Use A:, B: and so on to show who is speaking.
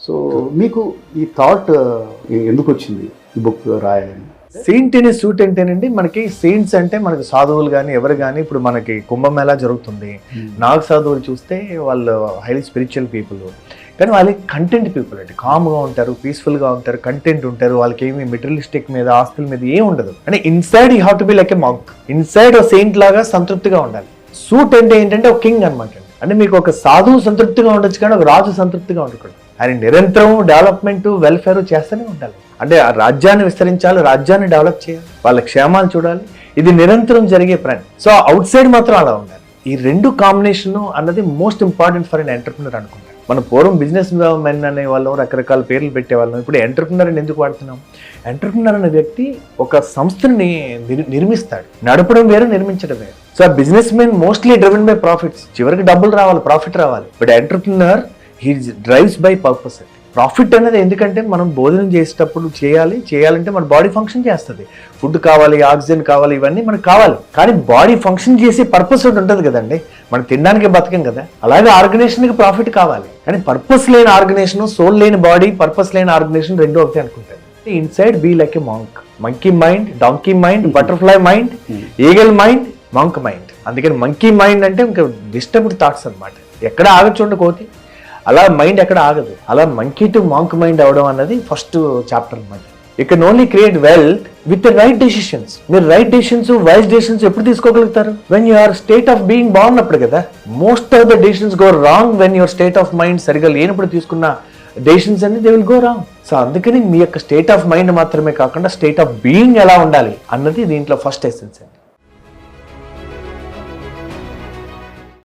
A: So మీకు ఈ thought ఎందుకు వచ్చింది ఈ బుక్ రాయాలని?
B: సెయింట్ అనే సూట్ అంటేనండి, మనకి సెయింట్స్ అంటే మనకి సాధువులు కానీ ఎవరు కానీ, ఇప్పుడు మనకి కుంభమేళా జరుగుతుంది, నాగ సాధువులు చూస్తే వాళ్ళు హైలీ స్పిరిచువల్ పీపుల్, కానీ వాళ్ళకి కంటెంట్ పీపుల్ అండి, కామ్గా ఉంటారు, పీస్ఫుల్గా ఉంటారు, కంటెంట్ ఉంటారు, వాళ్ళకి ఏమి మెటీరియలిస్టిక్ మీద ఆస్తుల మీద ఏం ఉండదు. అంటే inside you have to be like a monk, inside ఒక సెయింట్ లాగా సంతృప్తిగా ఉండాలి. సూట్ అంటే ఏంటంటే ఒక కింగ్ అనమాట. అంటే మీకు ఒక సాధువు సంతృప్తిగా ఉండొచ్చు కానీ ఒక రాజు సంతృప్తిగా ఉండకూడదు. ఆయన నిరంతరం డెవలప్మెంట్ వెల్ఫేర్ చేస్తూనే ఉండాలి. అంటే ఆ రాజ్యాన్ని విస్తరించాలి, రాజ్యాన్ని డెవలప్ చేయాలి, వాళ్ళ క్షేమాలు చూడాలి, ఇది నిరంతరం జరిగే పని. సో అవుట్ సైడ్ మాత్రం అలా ఉండాలి. ఈ రెండు కాంబినేషన్ అన్నది most important for an entrepreneur అనుకుంటాను. మన పూర్వం బిజినెస్ మెన్ అనే వాళ్ళం, రకరకాల పేర్లు పెట్టేవాళ్ళం, ఇప్పుడు ఎంటర్ప్రినర్ అని ఎందుకు వాడుతున్నాం? ఎంటర్ప్రినర్ అనే వ్యక్తి ఒక సంస్థని నిర్మిస్తాడు. నడపడం వేరు, నిర్మించడం వేరు. సో ఆ business men mostly driven by profits, చివరికి డబ్బులు రావాలి, ప్రాఫిట్ రావాలి. But entrepreneur he drives by purpose. Profit అనేది ఎందుకంటే మనం భోజనం చేసేటప్పుడు చేయాలంటే మన బాడీ ఫంక్షన్ చేస్తుంది. ఫుడ్ కావాలి, ఆక్సిజన్ కావాలి, ఇవన్నీ మనకు కావాలి. కానీ బాడీ ఫంక్షన్ చేసే పర్పస్ ఒకటి ఉంటుంది కదండి, మనం తినడానికి బతకం కదా. అలాగే ఆర్గనైజేషన్కి ప్రాఫిట్ కావాలి, కానీ పర్పస్ లేని ఆర్గనైజేషన్, సోల్ లేని బాడీ, పర్పస్ లేని ఆర్గనైజేషన్ రెండు ఒకటే అనుకుంటారు. Inside be like a monk, monkey mind, donkey mind, butterfly mind, eagle mind, monk mind. అందుకని మంకీ మైండ్ అంటే ఇంకా డిస్టర్బ్డ్ థాట్స్ అనమాట. ఎక్కడ ఆగచ్చుండ కోతి, అలా మైండ్ ఎక్కడ ఆగదు. అలా మంకీ టు మాంక్ మైండ్ అవడం అన్నది ఫస్ట్ చాప్టర్ అనమాట. You can only create wealth with the right decisions. మీరు రైట్ డెసిషన్స్, వైజ్ డెసిషన్స్ ఎప్పుడు తీసుకోగలుగుతారు? When your state of being బాగున్నప్పుడు కదా. Most of the decisions go wrong when your state of mind సరిగా లేనప్పుడు తీసుకున్న decisions అన్ని they will go wrong. So అందుకని మీ యొక్క స్టేట్ ఆఫ్ మైండ్ మాత్రమే కాకుండా స్టేట్ ఆఫ్ బీయింగ్ ఎలా ఉండాలి అన్నది దీంట్లో ఫస్ట్ ఎసెన్స్.